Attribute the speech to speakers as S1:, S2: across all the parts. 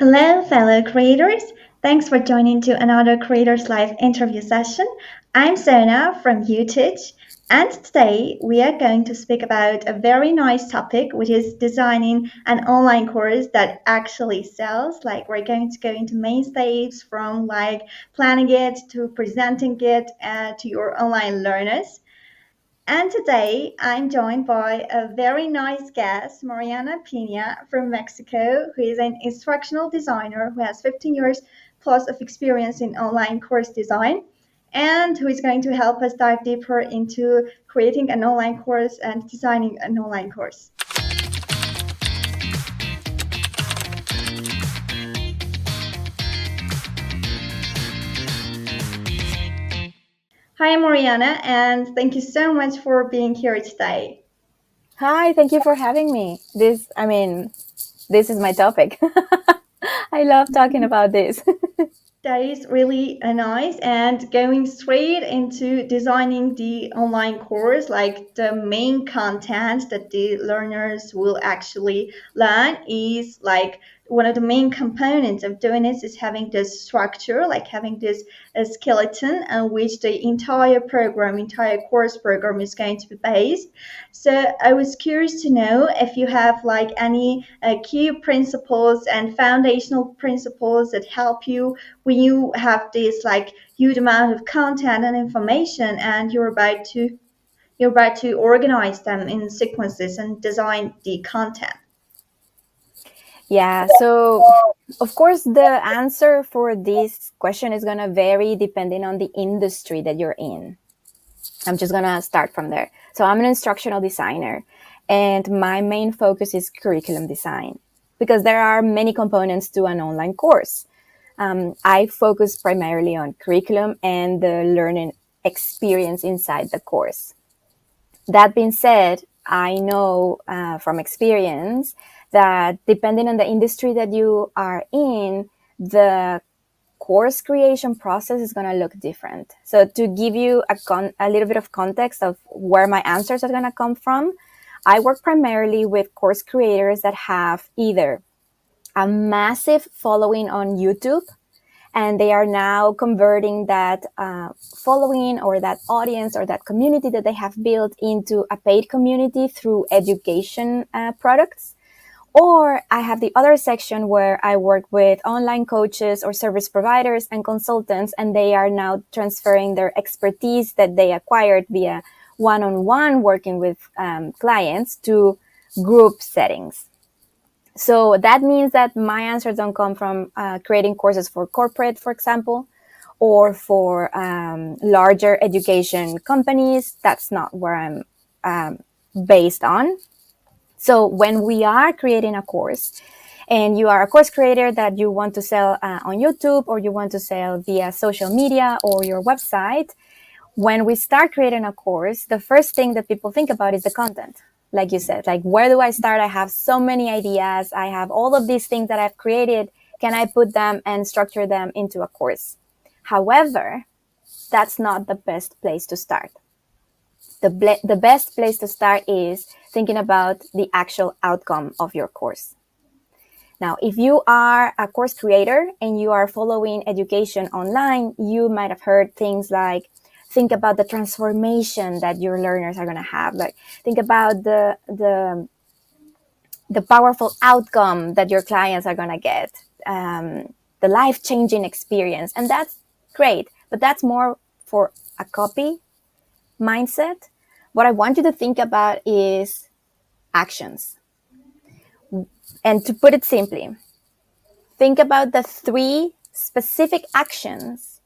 S1: Hello, fellow creators. Thanks for joining to another Creators Live interview session. I'm Sona from Uteach, and today we are going to speak about a very nice topic, which is designing an online course that actually sells. Like we're going to go into main stage from like planning it to presenting it to your online learners. And today I'm joined by a very nice guest, Mariana Peña from Mexico, who is an instructional designer who has 15 years plus of experience in online course design and who is going to help us dive deeper into creating an online course and designing an online course. Hi, Mariana, and thank you so much for being here today.
S2: Hi, thank you for having me. This is my topic. I love talking about this.
S1: That is really nice. And going straight into designing the online course, like the main content that the learners will actually learn is like one of the main components of doing this is having this structure, like having this skeleton on which the entire course program is going to be based. So I was curious to know if you have like any key principles and foundational principles that help you when you have this like huge amount of content and information and you're about to organize them in sequences and design the content.
S2: Yeah, so of course, the answer for this question is going to vary depending on the industry that you're in. I'm just going to start from there. So, I'm an instructional designer, and my main focus is curriculum design because there are many components to an online course. I focus primarily on curriculum and the learning experience inside the course. That being said, I know from experience that depending on the industry that you are in, the course creation process is going to look different. So to give you a little bit of context of where my answers are going to come from, I work primarily with course creators that have either a massive following on YouTube, and they are now converting that following or that audience or that community that they have built into a paid community through education products. Or I have the other section where I work with online coaches or service providers and consultants, and they are now transferring their expertise that they acquired via one-on-one working with clients to group settings. So that means that my answers don't come from creating courses for corporate, for example, or for larger education companies. That's not where I'm based on. So when we are creating a course and you are a course creator that you want to sell on YouTube or you want to sell via social media or your website, when we start creating a course, the first thing that people think about is the content. Like you said, like, where do I start? I have so many ideas. I have all of these things that I've created. Can I put them and structure them into a course? However, that's not the best place to start. The best place to start is thinking about the actual outcome of your course. Now, if you are a course creator and you are following education online, you might have heard things like, think about the transformation that your learners are going to have. Like, think about the powerful outcome that your clients are going to get, the life-changing experience. And that's great, but that's more for a copy mindset. What I want you to think about is actions. And to put it simply, think about the 3 specific actions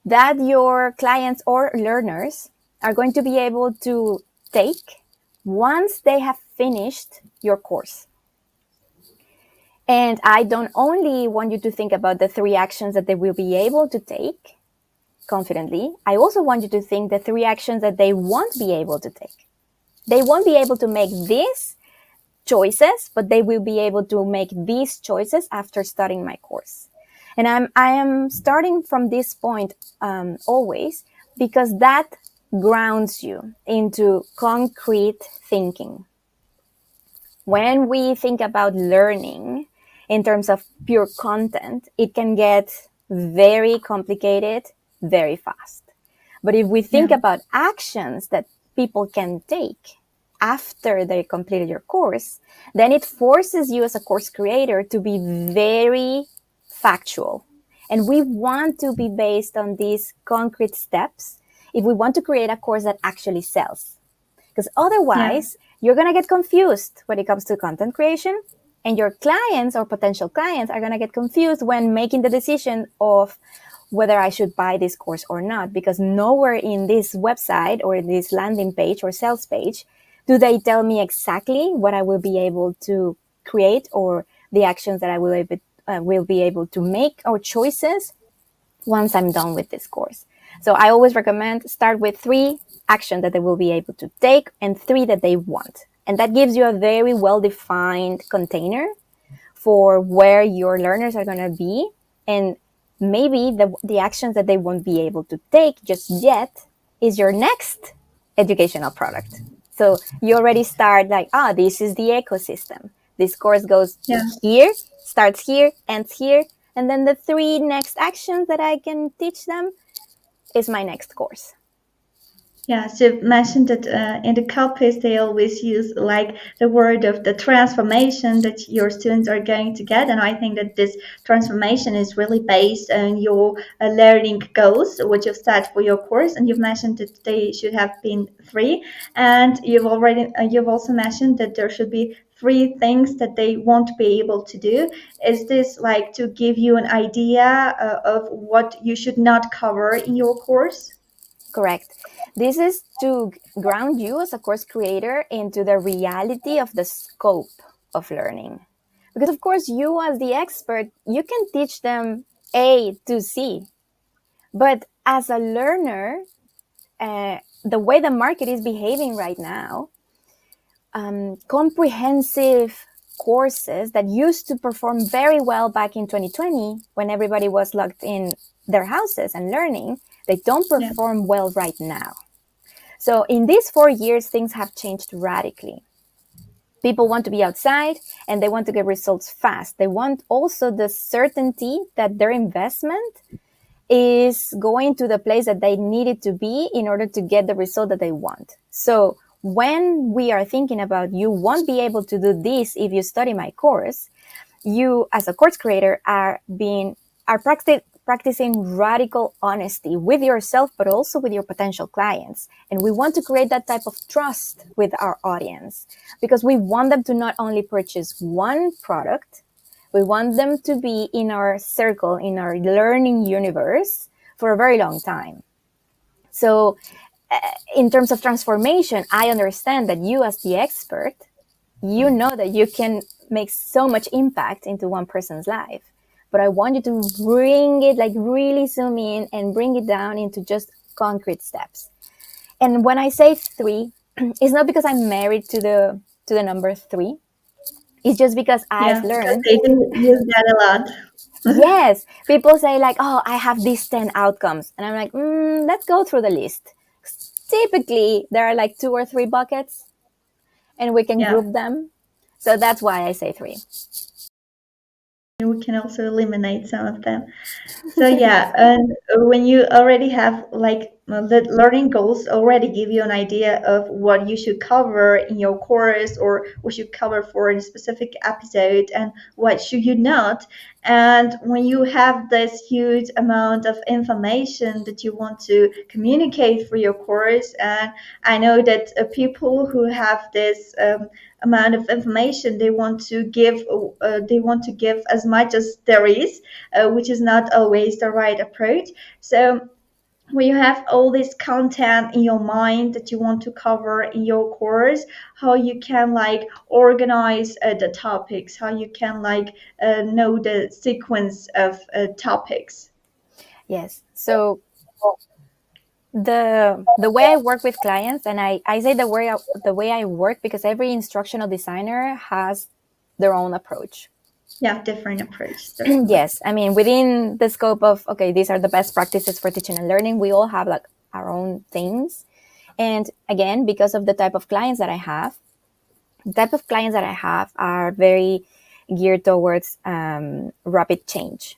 S2: that your clients or learners are going to be able to take once they have finished your course. And I don't only want you to think about the 3 actions that they will be able to take confidently, I also want you to think the 3 actions that they won't be able to take. They won't be able to make these choices, but they will be able to make these choices after starting my course. And I am starting from this point always because that grounds you into concrete thinking. When we think about learning in terms of pure content, it can get very complicated very fast. But if we think
S1: Yeah.
S2: about actions that people can take after they completed your course, then it forces you as a course creator to be very factual. And we want to be based on these concrete steps if we want to create a course that actually sells. Because
S1: Yeah.
S2: otherwise, you're going to get confused when it comes to content creation. And your clients or potential clients are going to get confused when making the decision of whether I should buy this course or not. Because nowhere in this website or in this landing page or sales page do they tell me exactly what I will be able to create or the actions that I will be able to make or choices once I'm done with this course. So I always recommend start with 3 actions that they will be able to take and 3 that they want. And that gives you a very well defined container for where your learners are going to be. And maybe the actions that they won't be able to take just yet is your next educational product. So you already start like, this is the ecosystem. This course goes
S1: Yeah.
S2: here, starts here, ends here. And then the 3 next actions that I can teach them is my next course.
S1: Yeah, so you mentioned that in the copies they always use like the word of the transformation that your students are going to get, and I think that this transformation is really based on your learning goals, what you've set for your course, and you've mentioned that they should have been 3, and you've also mentioned that there should be 3 things that they won't be able to do. Is this like to give you an idea of what you should not cover in your course?
S2: Correct. This is to ground you as a course creator into the reality of the scope of learning. Because, of course, you as the expert, you can teach them A to Z. But as a learner, the way the market is behaving right now, comprehensive courses that used to perform very well back in 2020 when everybody was locked in their houses and learning, they don't
S1: Yeah.
S2: perform well right now. So in these 4 years, things have changed radically. People want to be outside and they want to get results fast. They want also the certainty that their investment is going to the place that they need it to be in order to get the result that they want. So when we are thinking about you won't be able to do this if you study my course, you as a course creator are practicing radical honesty with yourself but also with your potential clients. And we want to create that type of trust with our audience because we want them to not only purchase one product, we want them to be in our circle, in our learning universe for a very long time. So in terms of transformation, I understand that you as the expert, you know that you can make so much impact into one person's life. But I want you to bring it, like really zoom in and bring it down into just concrete steps. And when I say 3, it's not because I'm married to the number 3. It's just because
S1: Yeah,
S2: I've
S1: because
S2: learned.
S1: they do use that a lot.
S2: Yes, people say like, "Oh, I have these 10 outcomes," and I'm like, "Let's go through the list." Typically, there are like 2 or 3 buckets, and we can
S1: Yeah,
S2: group them. So that's why I say 3.
S1: we can also eliminate some of them. So yeah, and when you already have like the learning goals already give you an idea of what you should cover in your course or what you cover for a specific episode and what should you not. And when you have this huge amount of information that you want to communicate for your course, and I know that people who have this amount of information, they want to give as much as there is, which is not always the right approach. So when you have all this content in your mind that you want to cover in your course, how you can like organize the topics, how you can like know the sequence of topics.
S2: Yes. So the way I work with clients, and I say the way I work because every instructional designer has their own approach.
S1: Yeah, different approach certainly.
S2: Yes, I mean within the scope of okay, these are the best practices for teaching and learning. We all have like our own things, and again, because of the type of clients that I have, the type of clients that I have are very geared towards rapid change.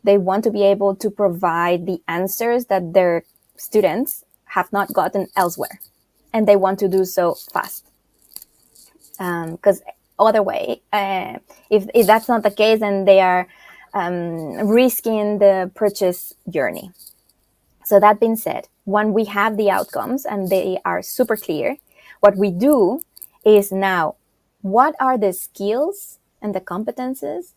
S2: They want to be able to provide the answers that their students have not gotten elsewhere, and they want to do so fast. Because other way, if that's not the case, then they are risking the purchase journey. So that being said, when we have the outcomes and they are super clear, what we do is now, what are the skills and the competences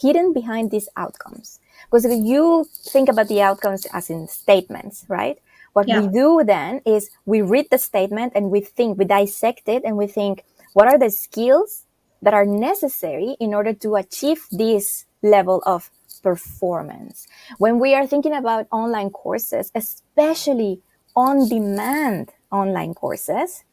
S2: hidden behind these outcomes? Because if you think about the outcomes as in statements, right? What we
S1: Yeah.
S2: do then is we read the statement and we dissect it, and we think, what are the skills that are necessary in order to achieve this level of performance? When we are thinking about online courses, especially on demand online courses,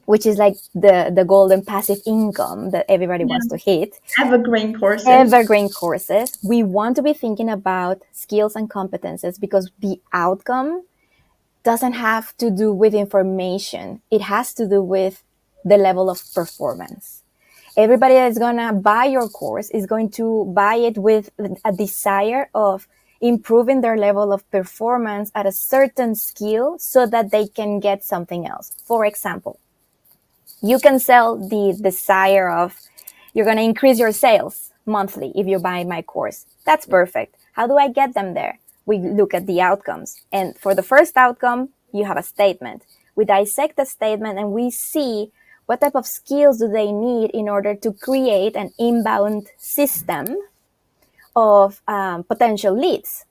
S2: which is like the golden passive income that everybody
S1: Yeah.
S2: wants to hit,
S1: Evergreen courses.
S2: evergreen courses, we want to be thinking about skills and competences, because the outcome doesn't have to do with information. It has to do with the level of performance. Everybody that's going to buy your course is going to buy it with a desire of improving their level of performance at a certain skill so that they can get something else. For example, you can sell the desire of, you're going to increase your sales monthly if you buy my course. That's perfect. How do I get them there? We look at the outcomes. And for the first outcome, you have a statement. We dissect the statement and we see what type of skills do they need in order to create an inbound system of potential leads.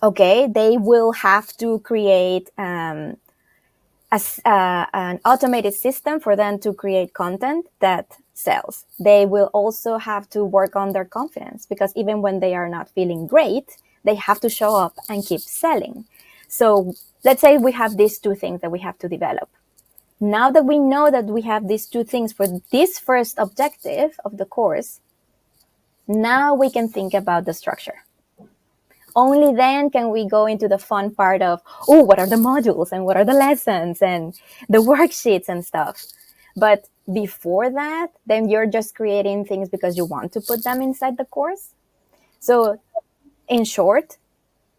S2: Okay, they will have to create an automated system for them to create content that sells. They will also have to work on their confidence, because even when they are not feeling great, they have to show up and keep selling. So let's say we have these two things that we have to develop. Now that we know that we have these two things for this first objective of the course, now we can think about the structure. Only then can we go into the fun part of, oh, what are the modules and what are the lessons and the worksheets and stuff. But before that, then you're just creating things because you want to put them inside the course. So in short,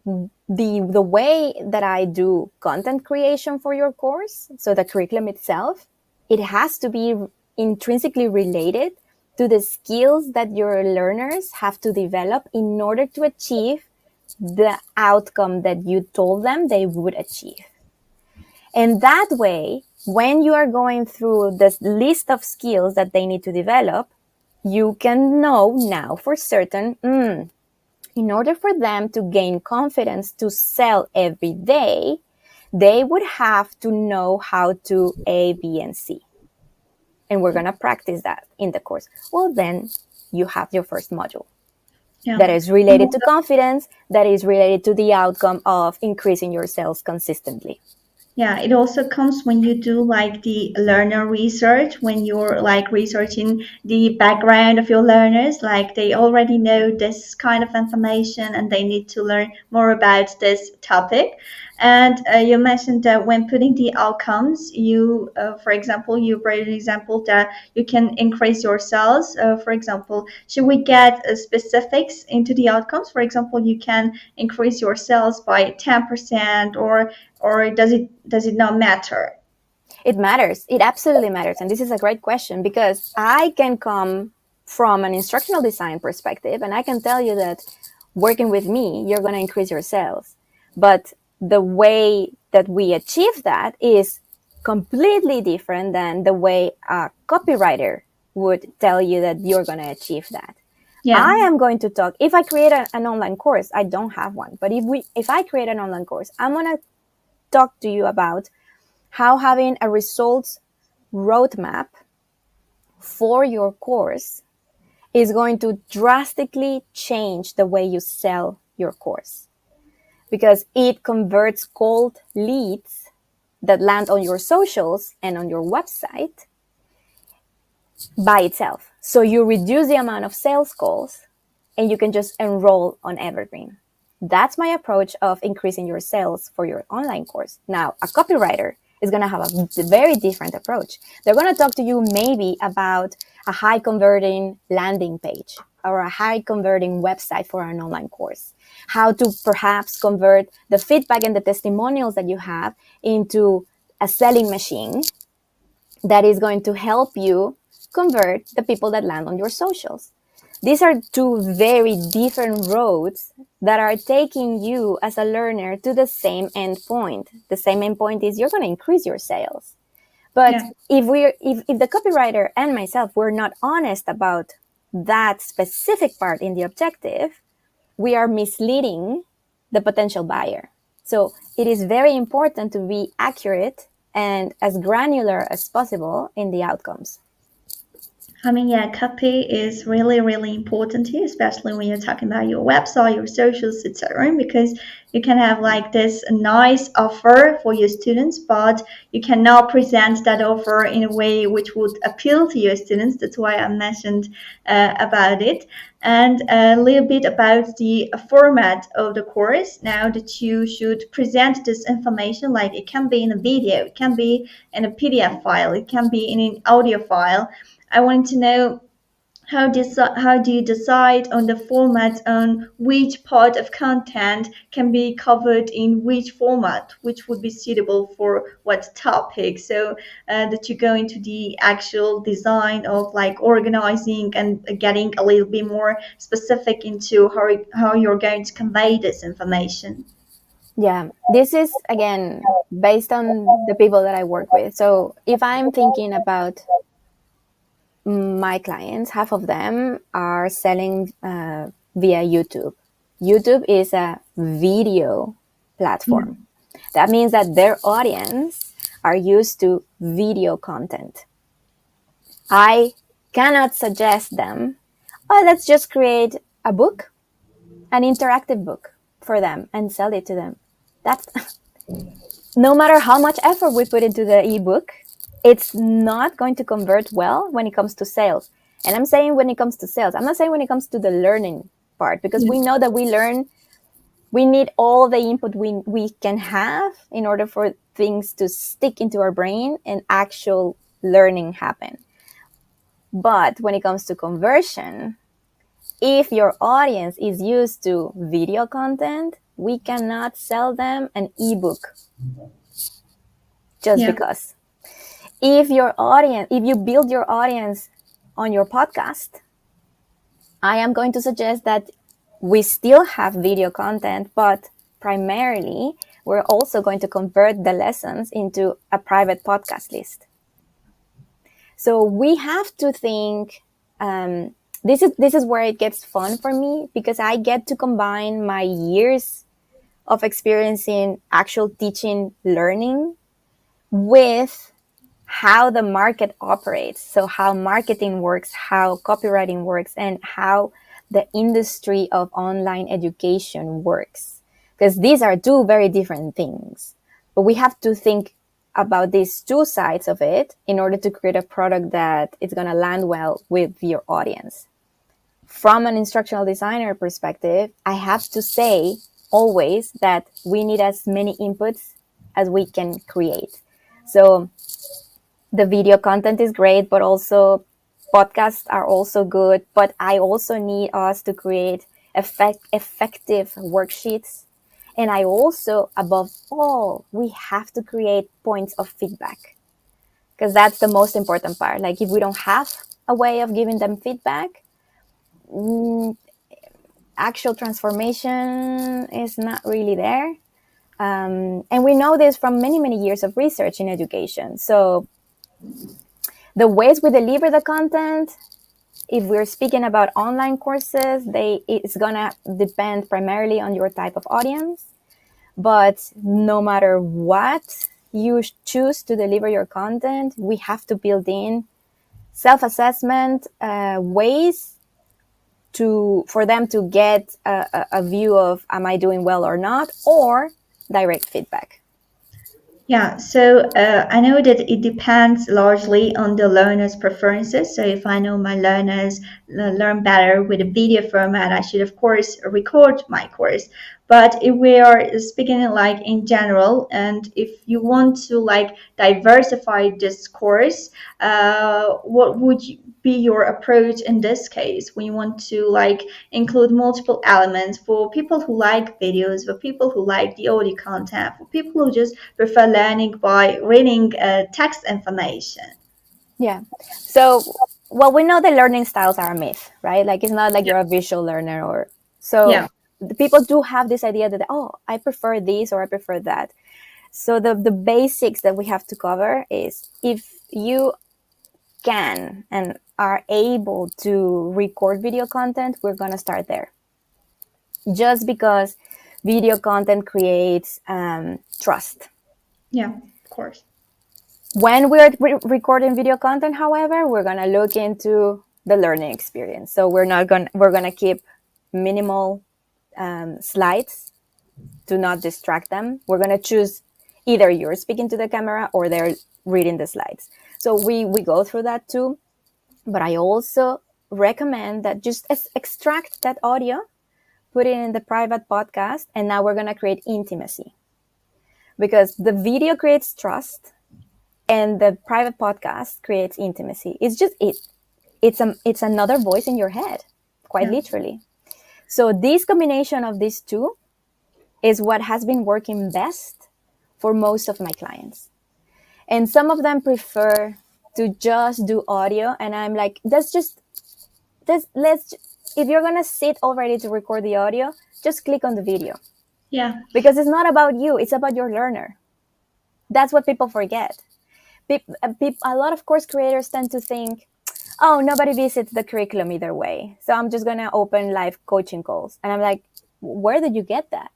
S2: the way that I do content creation for your course, so the curriculum itself, it has to be intrinsically related to the skills that your learners have to develop in order to achieve the outcome that you told them they would achieve. And that way, when you are going through this list of skills that they need to develop, you can know now for certain, in order for them to gain confidence to sell every day, they would have to know how to A, B, and C. And we're going to practice that in the course. Well, then you have your first module.
S1: Yeah.
S2: That is related to confidence, that is related to the outcome of increasing your sales consistently.
S1: Yeah, it also comes when you do like the learner research, when you're like researching the background of your learners, like they already know this kind of information and they need to learn more about this topic. And you mentioned that when putting the outcomes, for example, you brought an example that you can increase your sales. For example, should we get specifics into the outcomes? For example, you can increase your sales by 10%, or does it not matter?
S2: It matters. It absolutely matters. And this is a great question, because I can come from an instructional design perspective and I can tell you that working with me, you're going to increase your sales. But the way that we achieve that is completely different than the way a copywriter would tell you that you're going to achieve that.
S1: Yeah.
S2: I am going to talk, if I create an online course, I don't have one, but if I create an online course, I'm going to talk to you about how having a results roadmap for your course is going to drastically change the way you sell your course, because it converts cold leads that land on your socials and on your website by itself. So you reduce the amount of sales calls and you can just enroll on Evergreen. That's my approach of increasing your sales for your online course. Now, a copywriter is going to have a very different approach. They're going to talk to you maybe about a high converting landing page or a high converting website for an online course, how to perhaps convert the feedback and the testimonials that you have into a selling machine that is going to help you convert the people that land on your socials. These are two very different roads that are taking you as a learner to the same endpoint. The same endpoint is you're going to increase your sales. But
S1: Yeah.
S2: if the copywriter and myself were not honest about that specific part in the objective, we are misleading the potential buyer. So it is very important to be accurate and as granular as possible in the outcomes.
S1: I mean, yeah, copy is really, really important here, especially when you're talking about your website, your socials, etc. Because you can have like this nice offer for your students, but you cannot present that offer in a way which would appeal to your students. That's why I mentioned about it. And a little bit about the format of the course. Now that you should present this information, like it can be in a video, it can be in a PDF file, it can be in an audio file. I wanted to know how do you decide on the format, on which part of content can be covered in which format, which would be suitable for what topic, so that you go into the actual design of like organizing and getting a little bit more specific into how you're going to convey this information.
S2: Yeah, this is again based on the people that I work with. So if I'm thinking about my clients, half of them are selling via YouTube. YouTube is a video
S1: Yeah,
S2: platform. That means that their audience are used to video content. I cannot suggest them, oh, let's just create a book, an interactive book for them and sell it to them. That's no matter how much effort we put into the ebook, it's not going to convert well when it comes to sales. And I'm saying when it comes to sales, I'm not saying when it comes to the learning part, because
S1: yeah,
S2: we know that we need all the input we can have in order for things to stick into our brain and actual learning happen. But when it comes to conversion, if your audience is used to video content, we cannot sell them an ebook just
S1: yeah,
S2: because. If you build your audience on your podcast, I am going to suggest that we still have video content, but primarily we're also going to convert the lessons into a private podcast list. So we have to think. This is where it gets fun for me, because I get to combine my years of experience in actual teaching learning with how the market operates. So how marketing works, how copywriting works, and how the industry of online education works. Because these are two very different things. But we have to think about these two sides of it in order to create a product that is going to land well with your audience. From an instructional designer perspective, I have to say always that we need as many inputs as we can create. So the video content is great, but also podcasts are also good. But I also need us to create effective worksheets. And I also, above all, we have to create points of feedback, because that's the most important part. Like if we don't have a way of giving them feedback, actual transformation is not really there. And we know this from many, many years of research in education. So the ways we deliver the content, if we're speaking about online courses, it's gonna depend primarily on your type of audience. But no matter what you choose to deliver your content, we have to build in self-assessment ways for them to get a view of, am I doing well or not, or direct feedback.
S1: yeah. So I know that it depends largely on the learner's preferences. So if I know my learners learn better with a video format, I should of course record my course. But if we are speaking like in general, and if you want to like diversify this course, what would be your approach in this case when you want to like include multiple elements for people who like videos, for people who like the audio content, for people who just prefer learning by reading text information?
S2: Yeah. So, well, we know that learning styles are a myth, right? Like it's not like
S1: Yeah.
S2: you're a visual learner or so.
S1: Yeah.
S2: The people do have this idea that, oh, I prefer this or I prefer that. So the basics that we have to cover is if you can and are able to record video content, we're going to start there. Just because video content creates trust.
S1: Yeah. Of course.
S2: When we're recording video content, however, we're going to look into the learning experience. So we're going to keep minimal slides to not distract them. We're going to choose either you're speaking to the camera or they're reading the slides. So we go through that too. But I also recommend that just extract that audio, put it in the private podcast, and now we're going to create intimacy. Because the video creates trust and the private podcast creates intimacy. It's just it's another voice in your head, quite
S1: Yeah.
S2: literally. So this combination of these two is what has been working best for most of my clients. And some of them prefer to just do audio, and I'm like, let's if you're gonna sit already to record the audio, just click on the video.
S1: Yeah.
S2: Because it's not about you, it's about your learner. That's what people forget. A lot of course creators tend to think, oh, nobody visits the curriculum either way, so I'm just gonna open live coaching calls. And I'm like, where did you get that?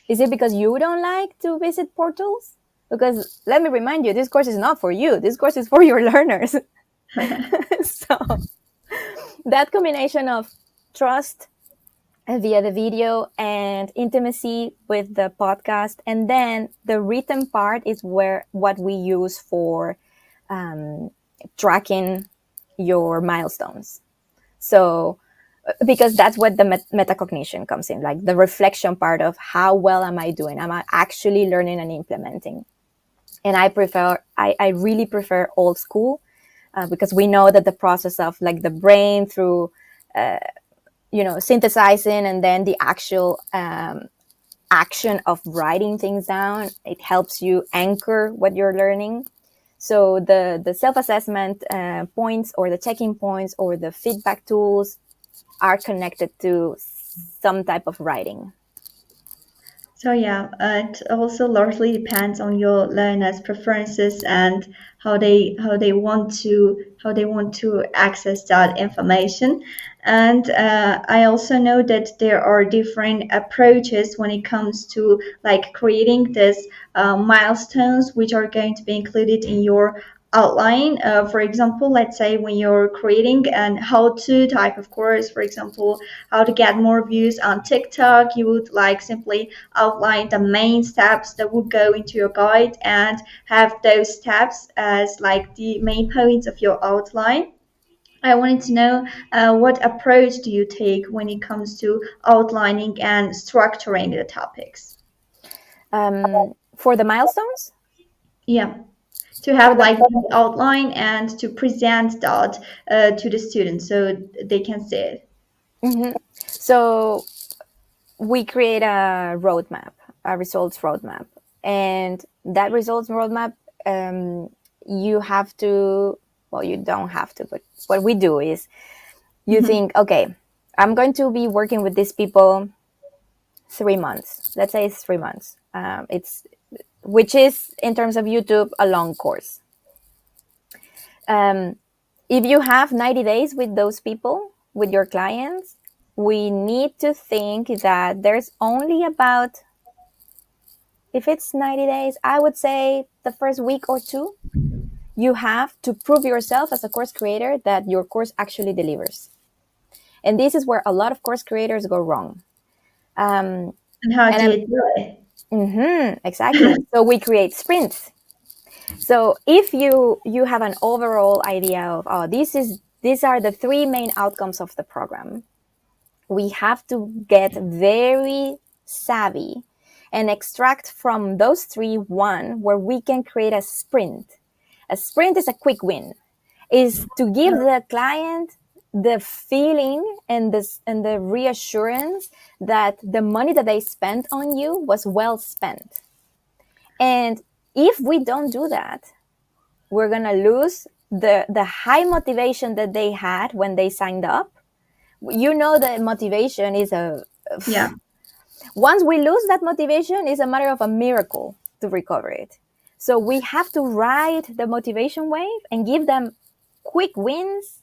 S2: Is it because you don't like to visit portals? Because let me remind you, this course is not for you. This course is for your learners. So that combination of trust via the video and intimacy with the podcast, and then the written part is where what we use for tracking your milestones. So because that's what the metacognition comes in, like the reflection part of how well am I doing, am I actually learning and implementing. And I really prefer old school, because we know that the process of like the brain through synthesizing and then the actual action of writing things down, it helps you anchor what you're learning. So the self-assessment points or the checking points or the feedback tools are connected to some type of writing.
S1: So yeah, it also largely depends on your learners' preferences and how they want to access that information. And I also know that there are different approaches when it comes to like creating these milestones, which are going to be included in your outline. For example, let's say when you're creating an how-to type of course, for example, how to get more views on TikTok, you would like simply outline the main steps that would go into your guide and have those steps as like the main points of your outline. I wanted to know what approach do you take when it comes to outlining and structuring the topics?
S2: For the milestones,
S1: Yeah, to
S2: for
S1: have
S2: the
S1: like the outline and to present that to the students so they can see it.
S2: so we create a roadmap, a results roadmap, and that results roadmap, you have to, well, you don't have to, but what we do is you
S1: Mhm.
S2: think, okay, I'm going to be working with these people 3 months. Let's say it's 3 months. It's which is in terms of YouTube a long course. Um, if you have 90 days with those people, with your clients, we need to think that there's only about, if it's 90 days, I would say the first week or two, you have to prove yourself as a course creator that your course actually delivers. And this is where a lot of course creators go wrong. Um,
S1: And how
S2: and
S1: do
S2: I'm,
S1: you do it?
S2: exactly. So we create sprints. So if you have an overall idea of, oh, these are the three main outcomes of the program, we have to get very savvy, and extract from those three one where we can create a sprint. A sprint is a quick win, is to give the client the feeling and the reassurance that the money that they spent on you was well spent. And if we don't do that, we're gonna lose the high motivation that they had when they signed up. You know that motivation is a
S1: Yeah.
S2: once we lose that motivation, it's a matter of a miracle to recover it. So we have to ride the motivation wave and give them quick wins,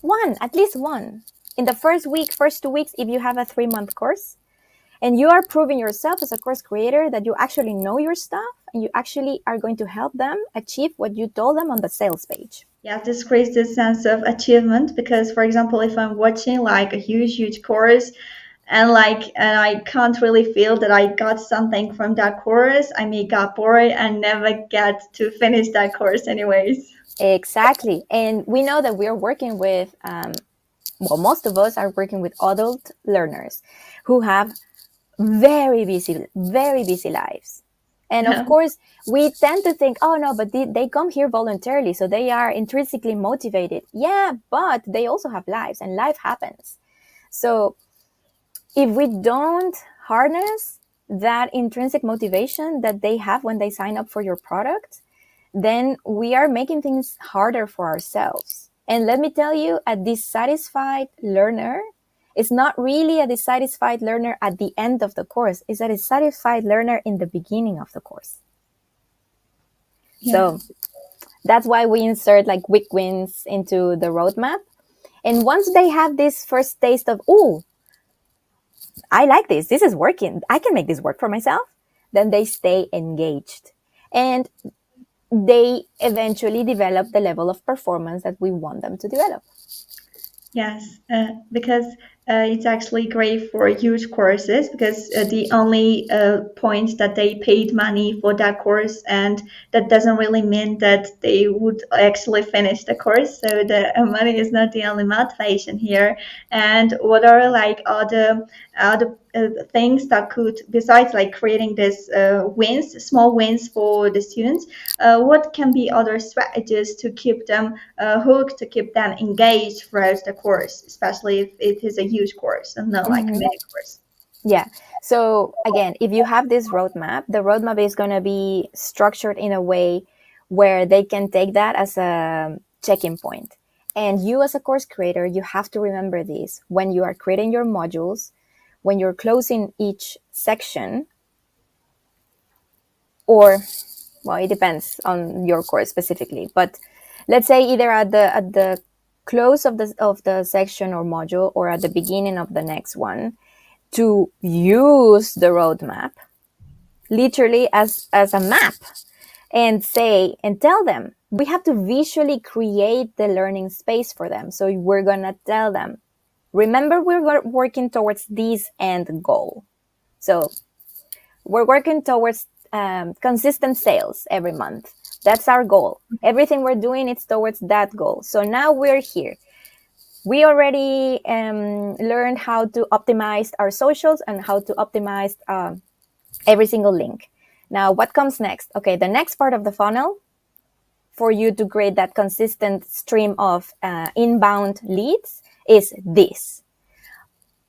S2: one, at least one. In the first week, first 2 weeks, if you have a 3-month course, and you are proving yourself as a course creator that you actually know your stuff and you actually are going to help them achieve what you told them on the sales page.
S1: Yeah, this creates this sense of achievement because, for example, if I'm watching like a huge course and I can't really feel that I got something from that course, I may get bored and never get to finish that course anyways.
S2: Exactly. And we know that we're working with, well, most of us are working with adult learners who have very busy lives. And of
S1: Yeah.
S2: course, we tend to think, oh no, but they come here voluntarily, so they are intrinsically motivated. Yeah, but they also have lives and life happens. So if we don't harness that intrinsic motivation that they have when they sign up for your product, then we are making things harder for ourselves. And let me tell you, a dissatisfied learner is not really a dissatisfied learner at the end of the course. It's a dissatisfied learner in the beginning of the course.
S1: Yeah.
S2: So that's why we insert like quick wins into the roadmap. And once they have this first taste of, oh, I like this, this is working, I can make this work for myself, then they stay engaged. And they eventually develop the level of performance that we want them to develop.
S1: Yes, because it's actually great for huge courses because the only point that they paid money for that course, and that doesn't really mean that they would actually finish the course. So the money is not the only motivation here. And what are like other things that could, besides like creating this wins, small wins for the students, what can be other strategies to keep them hooked, to keep them engaged throughout the course, especially if it is a huge course and not like a
S2: Mm-hmm.
S1: mini course.
S2: Yeah. So again, if you have this roadmap, the roadmap is going to be structured in a way where they can take that as a check-in point. And you as a course creator, you have to remember this when you are creating your modules, when you're closing each section, or well, it depends on your course specifically, but let's say either at the close of the section or module or at the beginning of the next one, to use the roadmap literally as a map and say and tell them we have to visually create the learning space for them. So we're going to tell them, remember, we're working towards this end goal. So we're working towards consistent sales every month. That's our goal. Everything we're doing is towards that goal. So now we're here. We already learned how to optimize our socials and how to optimize every single link. Now, what comes next? Okay, the next part of the funnel for you to create that consistent stream of inbound leads is this.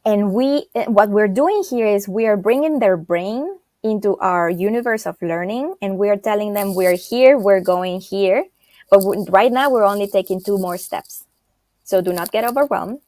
S2: And what we're doing here is we are bringing their brain into our universe of learning, and we're telling them we're here, we're going here, but right now we're only taking 2 more steps. So do not get overwhelmed.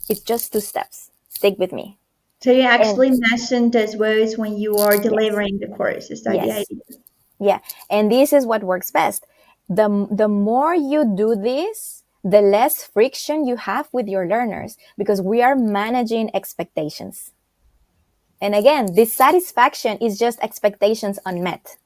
S2: It's just 2 steps. Stick with me.
S1: So you
S2: And
S1: actually mentioned those words when you are
S2: yes,
S1: delivering the course. Is that the
S2: yes,
S1: idea?
S2: yeah. And this is what works best. The more you do this, the less friction you have with your learners because we are managing expectations. And again, dissatisfaction is just expectations unmet.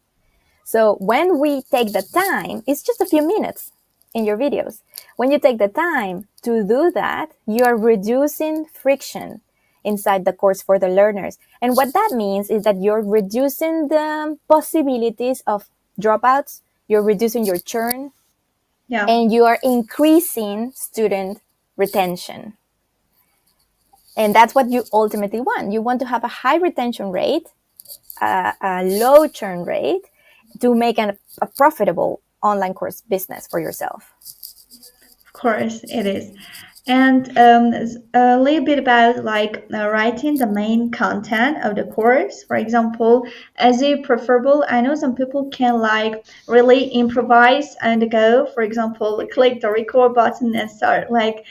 S2: So when we take the time, it's just a few minutes in your videos. When you take the time to do that, you are reducing friction inside the course for the learners. And what that means is that you're reducing the possibilities of dropouts, you're reducing your churn,
S1: Yeah.
S2: and you are increasing student retention. And that's what you ultimately want. You want to have a high retention rate, a low churn rate, to make a profitable online course business for yourself.
S1: Of course, it is. And a little bit about like writing the main content of the course. For example, as a preferable, I know some people can like really improvise and go. For example, click the record button and start like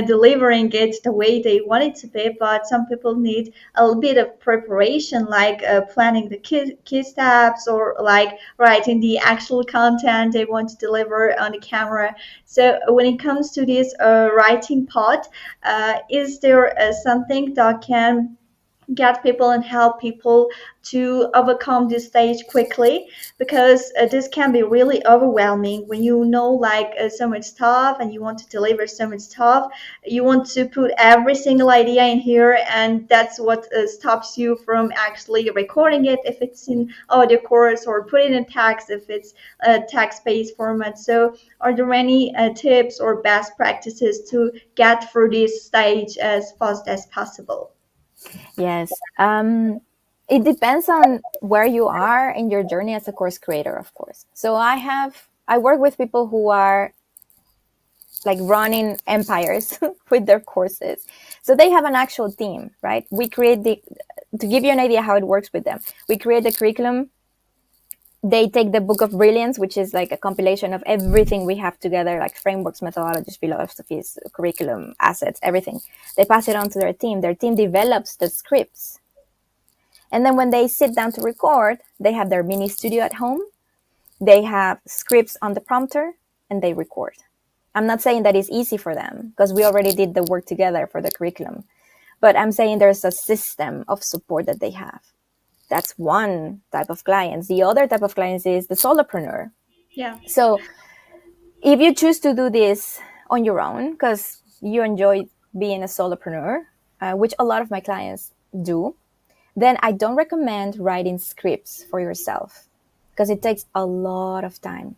S1: delivering it the way they want it to be. But some people need a little bit of preparation, like planning the key steps or like writing the actual content they want to deliver on the camera. So when it comes to this writing part, is there something that can get people and help people to overcome this stage quickly? Because this can be really overwhelming when you know like so much stuff and you want to deliver so much stuff. You want to put every single idea in here, and that's what stops you from actually recording it if it's in audio course, or put it in text if it's a text-based format. So are there any tips or best practices to get through this stage as fast as possible?
S2: Yes. It depends on where you are in your journey as a course creator, of course. So I work with people who are like running empires with their courses. So they have an actual team, right? To give you an idea how it works with them, we create the curriculum. They take the book of brilliance, which is like a compilation of everything we have together, like frameworks, methodologies, philosophies, curriculum, assets, everything. They pass it on to their team. Their team develops the scripts. And then when they sit down to record, they have their mini studio at home. They have scripts on the prompter and they record. I'm not saying that it's easy for them because we already did the work together for the curriculum, but I'm saying there's a system of support that they have. That's one type of clients. The other type of clients is the solopreneur.
S1: Yeah.
S2: So if you choose to do this on your own because you enjoy being a solopreneur, which a lot of my clients do, then I don't recommend writing scripts for yourself because it takes a lot of time.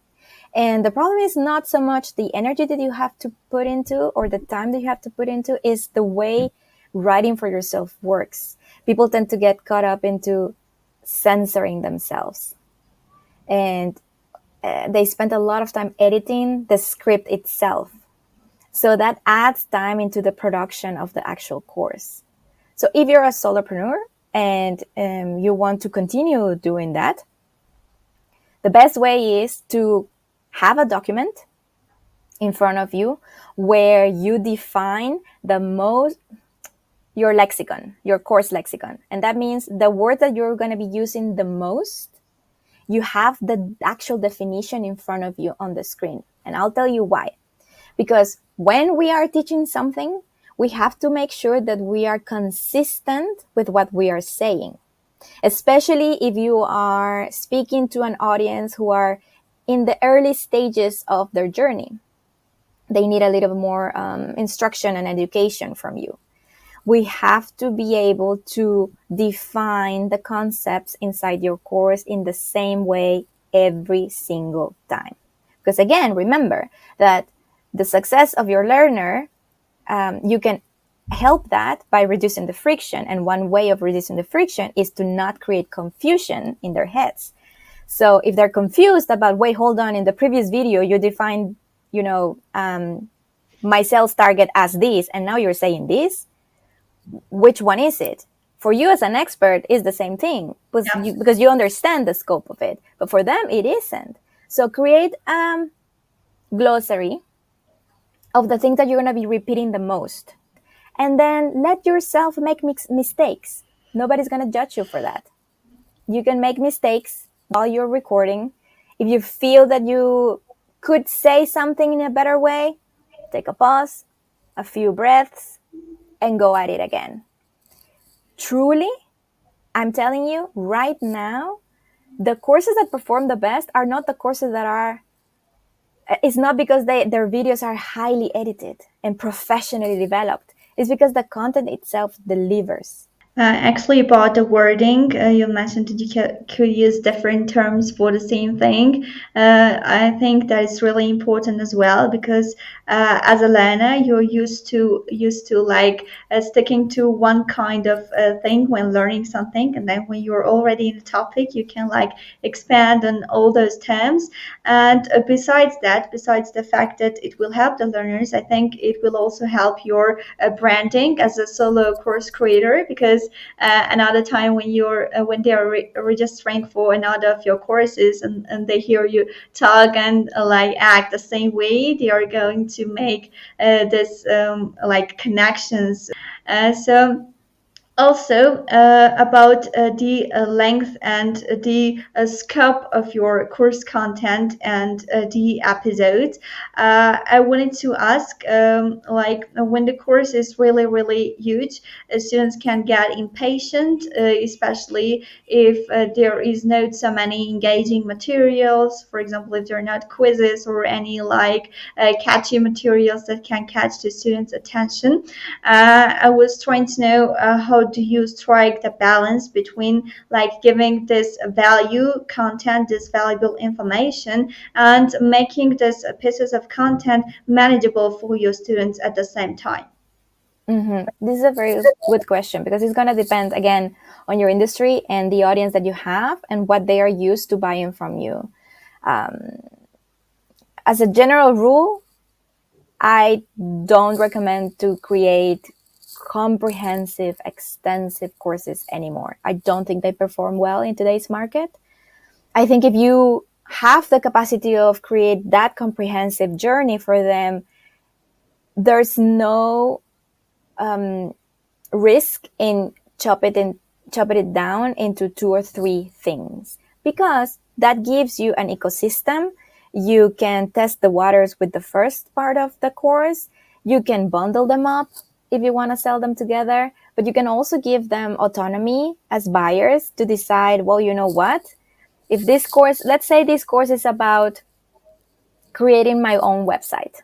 S2: And the problem is not so much the energy that you have to put into or the time that you have to put into, is the way writing for yourself works. People tend to get caught up into censoring themselves, and they spend a lot of time editing the script itself. So that adds time into the production of the actual course. So if you're a solopreneur and you want to continue doing that, the best way is to have a document in front of you where you define your lexicon, your course lexicon. And that means the word that you're going to be using the most, you have the actual definition in front of you on the screen. And I'll tell you why. Because when we are teaching something, we have to make sure that we are consistent with what we are saying, especially if you are speaking to an audience who are in the early stages of their journey. They need a little more instruction and education from you. We have to be able to define the concepts inside your course in the same way every single time. Because again, remember that the success of your learner, you can help that by reducing the friction. And one way of reducing the friction is to not create confusion in their heads. So if they're confused about, wait, hold on, in the previous video, you defined, my sales target as this, and now you're saying this, which one is it? For you as an expert, is the same thing
S1: Yeah.
S2: because you understand the scope of it. But for them, it isn't. So create a glossary of the things that you're going to be repeating the most. And then let yourself make mistakes. Nobody's going to judge you for that. You can make mistakes while you're recording. If you feel that you could say something in a better way, take a pause, a few breaths, and go at it again. Truly, I'm telling you right now, the courses that perform the best are not the courses that are, it's not because their videos are highly edited and professionally developed. It's because the content itself delivers.
S1: Actually, about the wording, you mentioned that you could use different terms for the same thing. I think that is really important as well because as a learner, you're used to like sticking to one kind of thing when learning something, and then when you're already in the topic, you can like expand on all those terms. And besides the fact that it will help the learners, I think it will also help your branding as a solo course creator because another time when they are registering for another of your courses and they hear you talk and like act the same way, they are going to make this like connections. So also about the length and the scope of your course content and the episodes, I wanted to ask like when the course is really really huge, students can get impatient, especially if there is not so many engaging materials, for example if there are not quizzes or any like catchy materials that can catch the students attention. I was trying to know how do you strike the balance between like giving this value content, this valuable information, and making this pieces of content manageable for your students at the same time.
S2: This is a very good question because it's going to depend again on your industry and the audience that you have and what they are used to buying from you. As a general rule, I don't recommend to create comprehensive, extensive courses anymore. I don't think they perform well in today's market. I think if you have the capacity of create that comprehensive journey for them, there's no risk in chop it down into two or three things because that gives you an ecosystem. You can test the waters with the first part of the course. You can bundle them up if you want to sell them together, but you can also give them autonomy as buyers to decide, well, you know what? If this course, let's say this course is about creating my own website.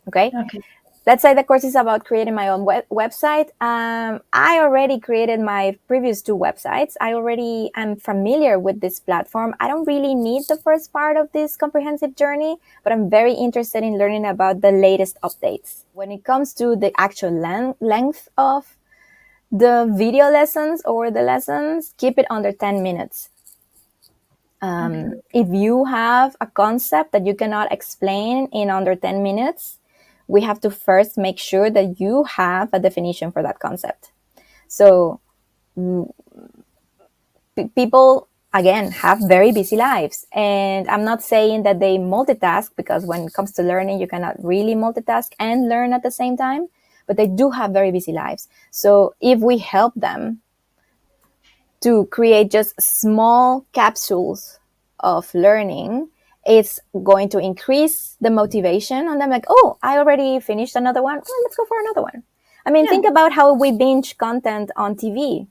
S2: Okay.
S1: Okay.
S2: Let's say the course is about creating my own website. I already created my previous two websites. I already am familiar with this platform. I don't really need the first part of this comprehensive journey, but I'm very interested in learning about the latest updates. When it comes to the actual length of the video lessons or the lessons, keep it under 10 minutes.
S1: Okay.
S2: If you have a concept that you cannot explain in under 10 minutes, we have to first make sure that you have a definition for that concept. So people, again, have very busy lives. And I'm not saying that they multitask because when it comes to learning, you cannot really multitask and learn at the same time, but they do have very busy lives. So if we help them to create just small capsules of learning, it's going to increase the motivation on them. Like, oh, I already finished another one. Well, let's go for another one. I mean,
S1: Yeah.
S2: think about how we binge content on TV.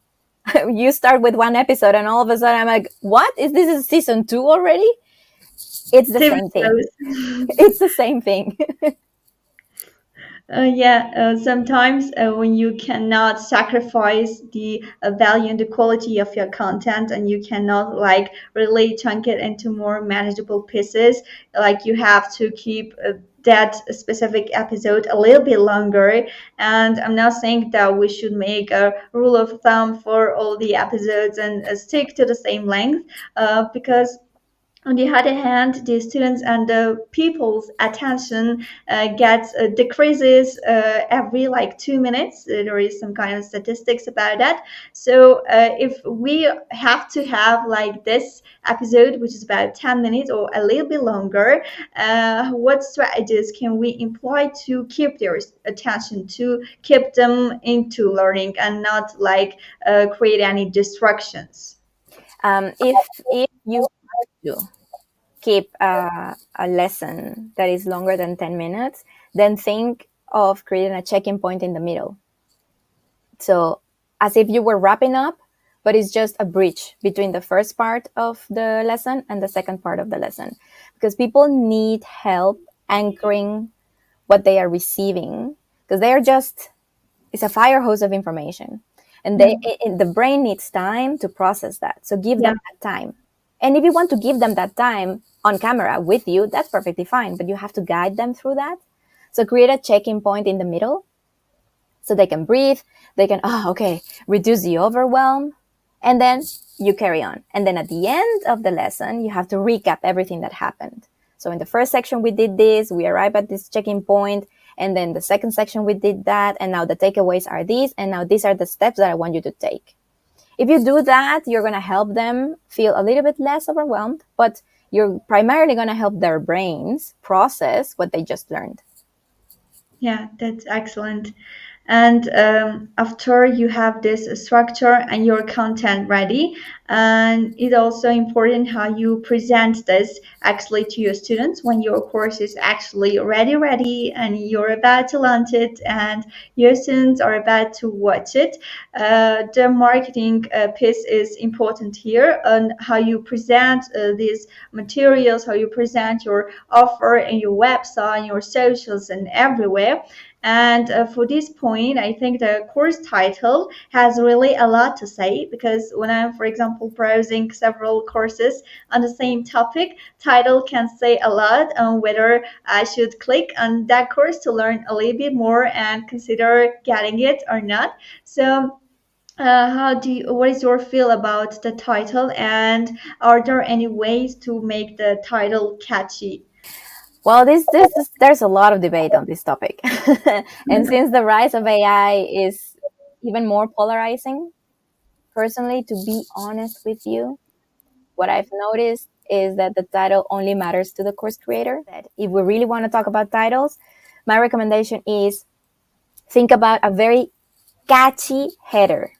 S2: You start with one episode and all of a sudden I'm like, what? Is this season 2 already? It's the
S1: TV
S2: same thing.
S1: shows.
S2: It's the same thing.
S1: Yeah, sometimes when you cannot sacrifice the value and the quality of your content and you cannot like really chunk it into more manageable pieces, like you have to keep that specific episode a little bit longer. And I'm not saying that we should make a rule of thumb for all the episodes and stick to the same length, because on the other hand, the students and the people's attention gets decreases every like 2 minutes. There is some kind of statistics about that. So if we have to have like this episode, which is about 10 minutes or a little bit longer, what strategies can we employ to keep their attention, to keep them into learning and not like create any distractions?
S2: If you have to keep a lesson that is longer than 10 minutes, then think of creating a check-in point in the middle. So, as if you were wrapping up, but it's just a bridge between the first part of the lesson and the second part of the lesson. Because people need help anchoring what they are receiving, because they are just, it's a fire hose of information. and
S1: Yeah.
S2: the brain needs time to process that. So give
S1: Yeah.
S2: them that time. And if you want to give them that time on camera with you, that's perfectly fine, but you have to guide them through that. So create a check-in point in the middle so they can breathe, they can, okay, reduce the overwhelm, and then you carry on. And then at the end of the lesson, you have to recap everything that happened. So in the first section, we did this, we arrived at this check-in point, and then the second section, we did that, and now the takeaways are these, and now these are the steps that I want you to take. If you do that, you're going to help them feel a little bit less overwhelmed, but you're primarily going to help their brains process what they just learned.
S1: Yeah, that's excellent. And after you have this structure and your content ready, and it's also important how you present this actually to your students when your course is actually ready, and you're about to launch it, and your students are about to watch it. The marketing piece is important here, and how you present these materials, how you present your offer and your website and your socials and everywhere. And for this point, I think the course title has really a lot to say, because when I'm, for example, browsing several courses on the same topic, title can say a lot on whether I should click on that course to learn a little bit more and consider getting it or not. So what is your feel about the title, and are there any ways to make the title catchy?
S2: Well, there's a lot of debate on this topic. And since the rise of AI is even more polarizing, personally, to be honest with you, what I've noticed is that the title only matters to the course creator. That if we really want to talk about titles, my recommendation is think about a very catchy header.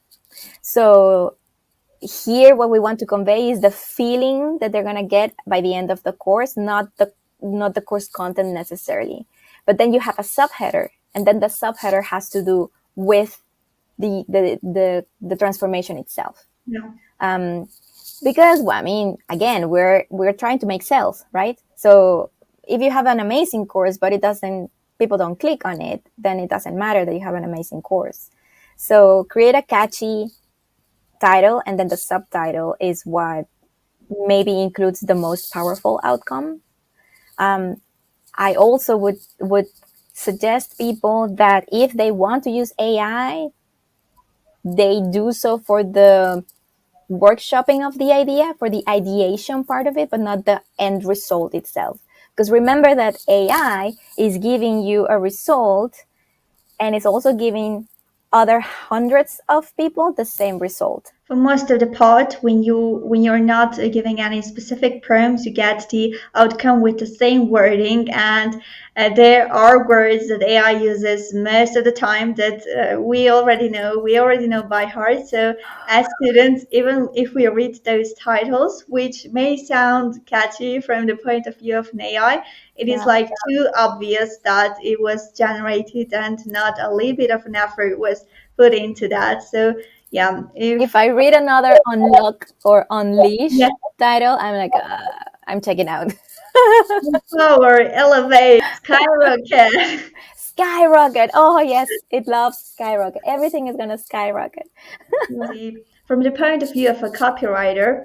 S2: So here what we want to convey is the feeling that they're going to get by the end of the course, not the course content necessarily. But then you have a subheader, and then the subheader has to do with the transformation itself.
S1: Yeah.
S2: um, because, well, I mean, again, we're trying to make sales, right? So if you have an amazing course but it doesn't, people don't click on it, then it doesn't matter that you have an amazing course. So create a catchy title, and then the subtitle is what maybe includes the most powerful outcome. I also would suggest people that if they want to use AI, they do so for the workshopping of the idea, for the ideation part of it, but not the end result itself. Because remember that AI is giving you a result, and it's also giving other hundreds of people the same result.
S1: For most of the part, when you're not giving any specific prompts, you get the outcome with the same wording, and there are words that AI uses most of the time that we already know by heart. So as students, even if we read those titles, which may sound catchy from the point of view of an AI, it is
S2: Yeah.
S1: like too obvious that it was generated and not a little bit of an effort was put into that. So yeah,
S2: If
S1: if
S2: I read another unlock or
S1: yeah,
S2: unleash title, I'm like, I'm checking out.
S1: power, elevate, skyrocket.
S2: Skyrocket. Oh, yes, it loves skyrocket. Everything is going to skyrocket.
S1: See, from the point of view of a copywriter,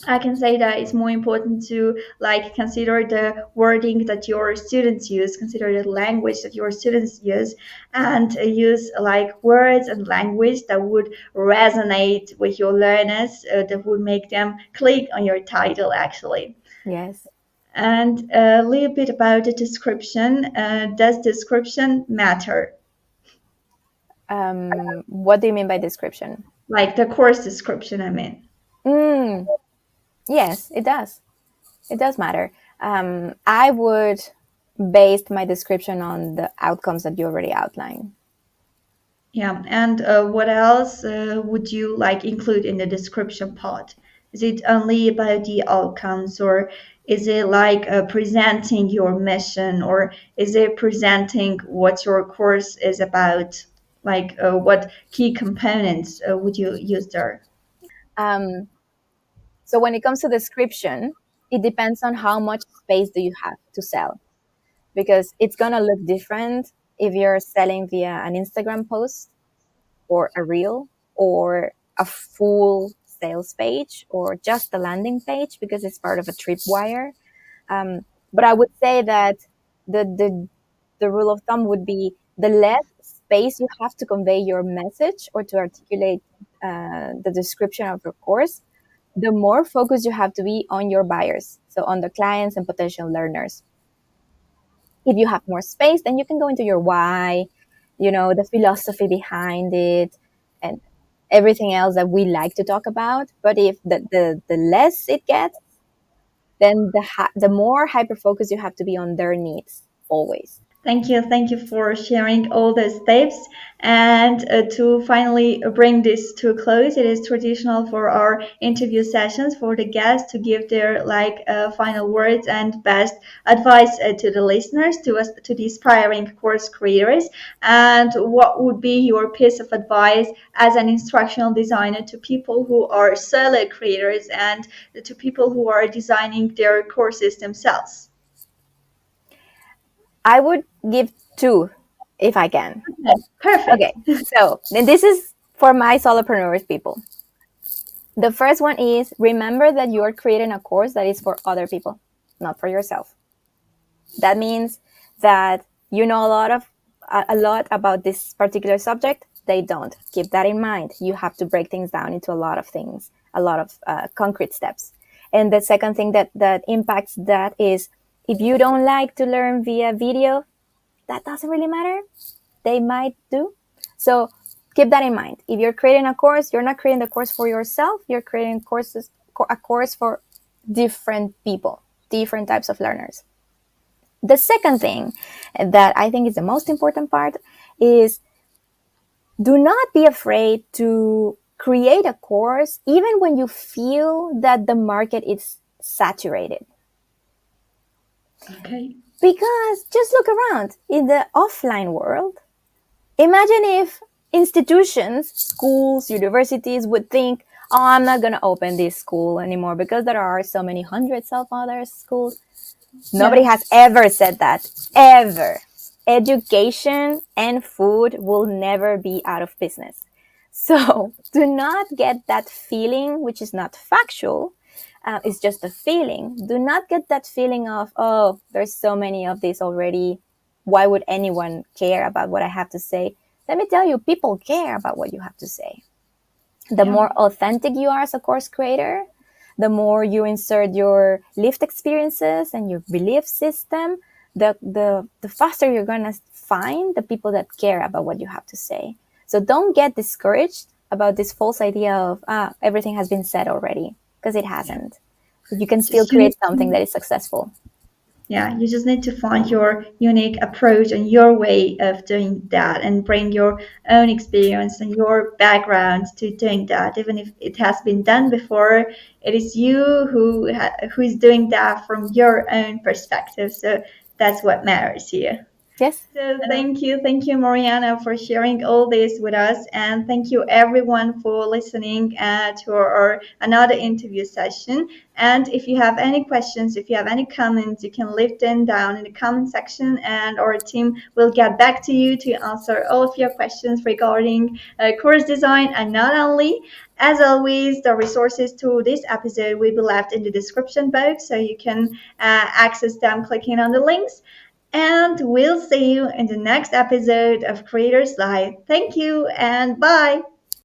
S1: I can say that it's more important to like consider the wording that your students use, consider the language that your students use, and use like words and language that would resonate with your learners, that would make them click on your title actually.
S2: Yes.
S1: And a little bit about the description. Does description matter?
S2: What do you mean by description?
S1: Like the course description, I mean.
S2: Mm, yes, it does. It does matter. I would base my description on the outcomes that you already outlined.
S1: Yeah, and what else would you like include in the description part? Is it only about the outcomes, or is it like presenting your mission, or is it presenting what your course is about? Like what key components would you use there?
S2: Um, so when it comes to description, it depends on how much space do you have to sell, because it's gonna look different if you're selling via an Instagram post or a reel, or a full sales page or just a landing page because it's part of a tripwire. But I would say that the, the the rule of thumb would be the less space you have to convey your message or to articulate the description of your course, the more focus you have to be on your buyers, so on the clients and potential learners. If you have more space, then you can go into your why, the philosophy behind it, and everything else that we like to talk about. But if the less it gets, then the more hyper focus you have to be on their needs always.
S1: Thank you for sharing all those tips. And to finally bring this to a close, it is traditional for our interview sessions for the guests to give their final words and best advice to the listeners, to us, to the aspiring course creators. And what would be your piece of advice as an instructional designer to people who are solo creators and to people who are designing their courses themselves?
S2: I would give two if I can.
S1: Okay, perfect.
S2: Okay, so then this is for my solopreneurs people. The first one is remember that you are creating a course that is for other people, not for yourself. That means that you know a lot about this particular subject. They don't. Keep that in mind. You have to break things down into a lot of things, a lot of concrete steps. And the second thing that impacts that is if you don't like to learn via video, that doesn't really matter. They might do. So keep that in mind. If you're creating a course, you're not creating the course for yourself. You're creating a course for different people, different types of learners. The second thing that I think is the most important part is do not be afraid to create a course even when you feel that the market is saturated.
S1: Okay.
S2: Because just look around in the offline world. Imagine if institutions, schools, universities would think, oh, I'm not going to open this school anymore because there are so many hundreds of other schools. Nobody
S1: Yeah.
S2: has ever said that, ever. Education and food will never be out of business. So do not get that feeling, which is not factual, it's just a feeling. Do not get that feeling of, oh, there's so many of these already. Why would anyone care about what I have to say? Let me tell you, people care about what you have to say. The
S1: Yeah.
S2: more authentic you are as a course creator, the more you insert your lived experiences and your belief system, the faster you're going to find the people that care about what you have to say. So don't get discouraged about this false idea of everything has been said already, because it hasn't. You can still
S1: Just you
S2: create
S1: need
S2: something
S1: to,
S2: that is successful.
S1: yeah, you just need to find your unique approach and your way of doing that and bring your own experience and your background to doing that. Even if it has been done before, it is you who is doing that from your own perspective. So that's what matters here.
S2: Yes.
S1: So thank you, Mariana, for sharing all this with us, and thank you everyone for listening to our another interview session. And if you have any questions, if you have any comments, you can leave them down in the comment section, and our team will get back to you to answer all of your questions regarding course design. And not only, as always, the resources to this episode will be left in the description box, so you can access them clicking on the links. And we'll see you in the next episode of Creators Live. Thank you and bye.